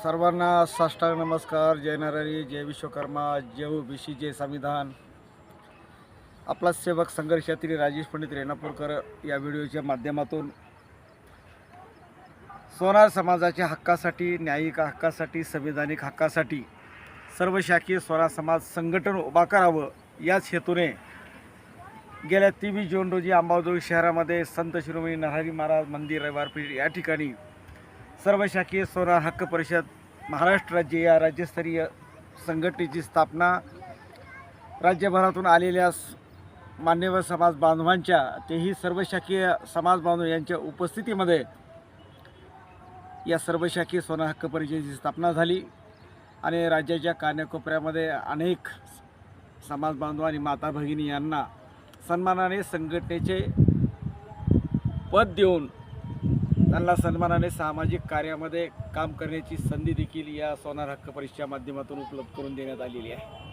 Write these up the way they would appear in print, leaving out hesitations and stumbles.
सर्वांना साष्टांग नमस्कार. जय नरहरी, जय विश्वकर्मा, जय ओबीसी, जय संविधान. आपला सेवक संघर्षातील राजेश पंडित रेणापूरकर या व्हिडिओच्या माध्यमातून सोनार समाजाच्या हक्कासाठी, न्यायिक हक्कासाठी, संविधानिक हक्कासाठी सर्व शाखीय सोनार समाज संघटन उभा करावं याच हेतूने गेल्या 23 जून रोजी अंबाजोगाई शहरामध्ये संत शिरोमणी नरहरी महाराज मंदिर रविवारपेठ या ठिकाणी सर्व शाखीय सोनार हक्क परिषद महाराष्ट्र राज्य या राज्यस्तरीय संघटनेची स्थापना राज्यभरातून आलेल्या मान्यवर समाज बांधवांच्या तेही सर्व शाखीय समाज बांधव यांच्या उपस्थितीमध्ये या सर्व शाखीय सोनार हक्क परिषदेची स्थापना झाली आणि राज्याच्या कानाकोपऱ्यामध्ये अनेक समाज बांधव आणि माता भगिनी यांना सन्मानाने संघटनेचे पद देऊन त्यांना सन्मानाने सामाजिक कार्यामध्ये काम करण्याची संधी देखील या सोनार हक्क परिषदेच्या माध्यमातून उपलब्ध करून देण्यात आलेली आहे.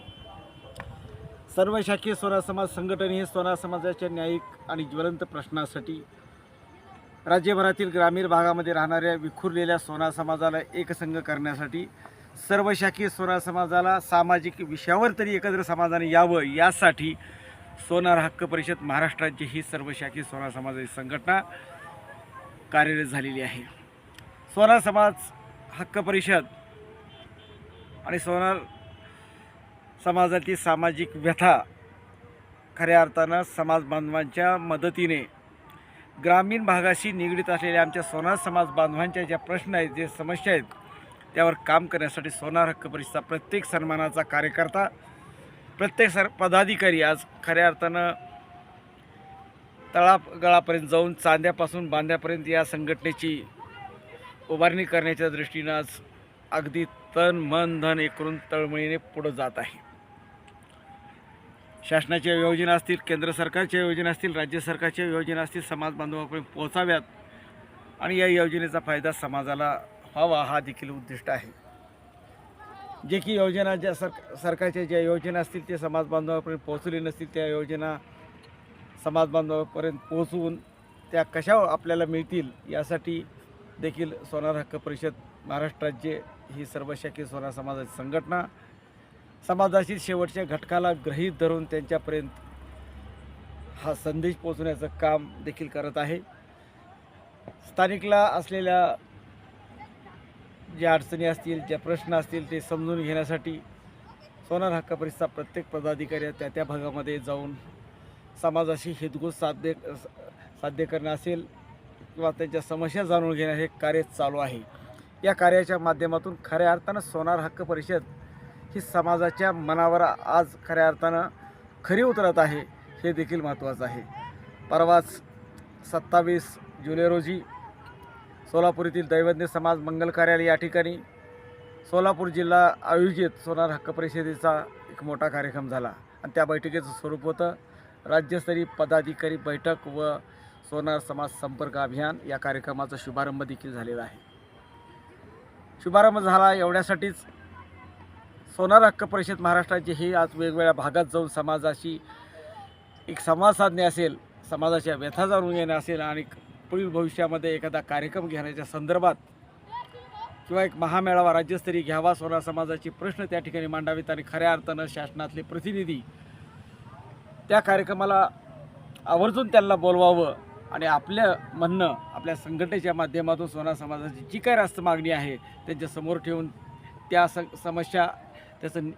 सर्व शाखीय सोनार समाज संघटन हे सोनार समाजाच्या न्यायिक आणि ज्वलंत प्रश्नासाठी राज्यभरातील ग्रामीण भागामध्ये राहणाऱ्या विखुरलेल्या सोनार समाजाला एकसंघ करण्यासाठी सर्व शाखीय सोनार समाजाला सामाजिक विषयावर तरी एकत्र समाजाने यावं यासाठी सोनार हक्क परिषद महाराष्ट्र राज्य ही सर्व शाखीय सोनार समाजाची संघटना कार्यरत झालेली आहे. सोनार समाज हक्क परिषद आणि सोनार समाजातील सामाजिक व्यथा खऱ्या अर्थानं समाज बांधवांच्या मदतीने ग्रामीण भागाशी निगडीत असलेल्या आमच्या सोनार समाज बांधवांच्या ज्या प्रश्न आहेत, जे समस्या आहेत, त्यावर काम करण्यासाठी सोनार हक्क परिषदेचा प्रत्येक सन्मानाचा कार्यकर्ता, प्रत्येक पदाधिकारी आज खऱ्या अर्थानं तळागाळापर्यंत जाऊन चांद्यापासून बांध्यापर्यंत या संघटनेची उभारणी करण्याच्या दृष्टीनं आज अगदी तन मन धन एक करून तळमळीने पुढे जात आहे. शासनाच्या योजना असतील, केंद्र सरकारच्या योजना असतील, राज्य सरकारच्या योजना असतील, समाज बांधवांपर्यंत पोहोचाव्यात आणि या योजनेचा फायदा समाजाला व्हावा हा देखील उद्दिष्ट आहे. जे की योजना ज्या सरकारच्या ज्या योजना असतील ते समाज बांधवांपर्यंत पोहोचले नसतील, त्या योजना समाज बांधवांपर्यंत पोहोचवून त्या कशा आपल्याला मिळतील यासाठी देखील सोनार हक्क परिषद महाराष्ट्र राज्य ही सर्व शाखीय सोनार समाजाची संघटना समाजातील शेवटच्या घटकाला गृहीत धरून त्यांच्यापर्यंत हा संदेश पोहोचवण्याचं काम देखील करत आहे. स्थानिकला असलेल्या ज्या अडचणी असतील, ज्या प्रश्न असतील ते समजून घेण्यासाठी सोनार हक्क परिषदेचा प्रत्येक पदाधिकारी त्या भागामध्ये जाऊन समाजाशी हितगुज साध्य करणं असेल किंवा त्यांच्या समस्या जाणून घेणं हे कार्य चालू आहे. या कार्याच्या माध्यमातून खऱ्या अर्थानं सोनार हक्क परिषद ही समाजाच्या मनावर आज खऱ्या अर्थानं खरी उतरत आहे हे देखील महत्त्वाचं आहे. परवाच 27 जुलै रोजी सोलापूर येथील दैवज्ञ समाज मंगल कार्यालय या ठिकाणी सोलापूर जिल्हा आयोजित सोनार हक्क परिषदेचा एक मोठा कार्यक्रम झाला आणि त्या बैठकीचं स्वरूप होतं राज्यस्तरीय पदाधिकारी बैठक व सोनार समाज संपर्क अभियान. या कार्यक्रमाचा शुभारंभ देखील झालेला आहे. शुभारंभ झाला एवढ्यासाठीच सोनार हक्क परिषद महाराष्ट्राचे हे आज वेगवेगळ्या भागात जाऊन समाजाशी एक संवाद साधणे असेल, समाजाच्या व्यथा जाणून घेणे असेल आणि पुढील भविष्यामध्ये एखादा कार्यक्रम घेण्याच्या संदर्भात किंवा एक महामेळावा राज्यस्तरीय घ्यावा, सोनार समाजाचे प्रश्न त्या ठिकाणी मांडावेत आणि खऱ्या अर्थानं शासनातले प्रतिनिधी त्या कार्यक्रमाला आवर्जून त्यांना बोलवावं आणि आपलं म्हणणं आपल्या संघटनेच्या माध्यमातून सोनार समाजाची जी काही रास्त मागणी आहे त्यांच्यासमोर ठेवून त्या समस्या त्याचं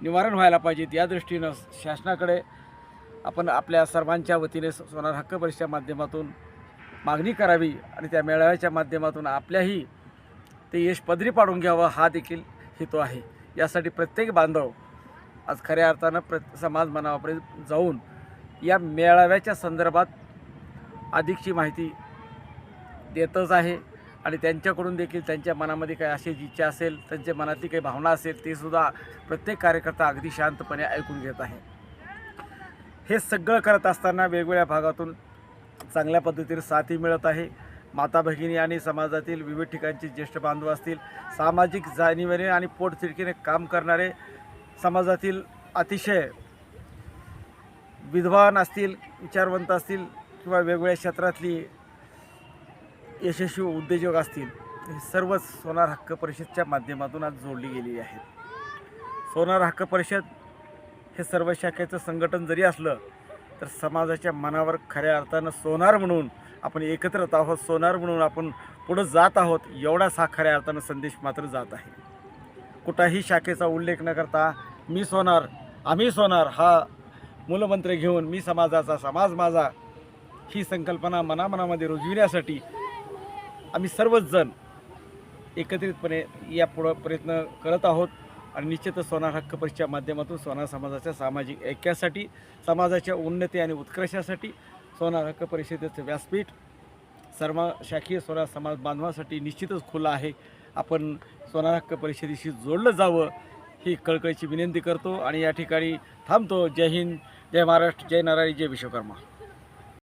निवारण व्हायला पाहिजेत या दृष्टीनं शासनाकडे आपण आपल्या सर्वांच्या वतीने सोनार हक्क परिषदेच्या माध्यमातून मागणी करावी आणि त्या मेळाव्याच्या माध्यमातून आपल्याही ते यश पदरी पाडून घ्यावं हा देखील हेतू आहे. यासाठी प्रत्येक बांधव आज खऱ्या अर्थानं समाज मनापर्यंत जाऊन या मेळाव्याच्या संदर्भात अधिकची माहिती देतच आहे आणि त्यांच्याकडून देखील त्यांच्या मनामध्ये काही अशी इच्छा असेल, त्यांच्या मनातली काही भावना असेल ते सुद्धा प्रत्येक कार्यकर्ता अगदी शांतपणे ऐकून घेत आहे. हे सगळं करत असताना वेगवेगळ्या भागातून चांगल्या पद्धतीने साथही मिळत आहे. माता भगिनी आणि समाजातील विविध ठिकाणचे ज्येष्ठ बांधव असतील, सामाजिक जाणीवेने आणि पोटतिडकीने काम करणारे समाजातील अतिशय विद्वान असतील, विचारवंत असतील किंवा वेगवेगळ्या क्षेत्रातली यशस्वी उद्योजक असतील, हे सर्वच सोनार हक्क परिषदच्या माध्यमातून आज जोडली गेलेली आहेत. सोनार हक्क परिषद हे सर्व शाखेचं संघटन जरी असलं तर समाजाच्या मनावर खऱ्या अर्थानं सोनार म्हणून आपण एकत्रित आहोत, सोनार म्हणून आपण पुढं जात आहोत, एवढाच हा खऱ्या अर्थानं संदेश मात्र जात आहे. कुठलाही शाखेचा उल्लेख न करता मी सोनार, आम्ही सोनार हा मूलमंत्र घेऊन मी समाजाचा, समाज माझा ही संकल्पना मनामनामध्ये रुजविण्यासाठी आम्ही सर्वच जण एकत्रितपणे यापुढं प्रयत्न करत आहोत. आणि निश्चितच सोनार हक्क परिषदेच्या माध्यमातून सोनार समाजाच्या सामाजिक ऐक्यासाठी, समाजाच्या उन्नती आणि उत्कर्षासाठी सोनार हक्क परिषदेचं व्यासपीठ सर्व शाखीय सोनार समाज बांधवासाठी निश्चितच खुलं आहे. आपण सोनार हक्क परिषदेशी जोडलं जावं ही कळकळीची विनंती करतो आणि या ठिकाणी थांबतो. जय हिंद, जय महाराष्ट्र, जय नारायण, जय विश्वकर्मा.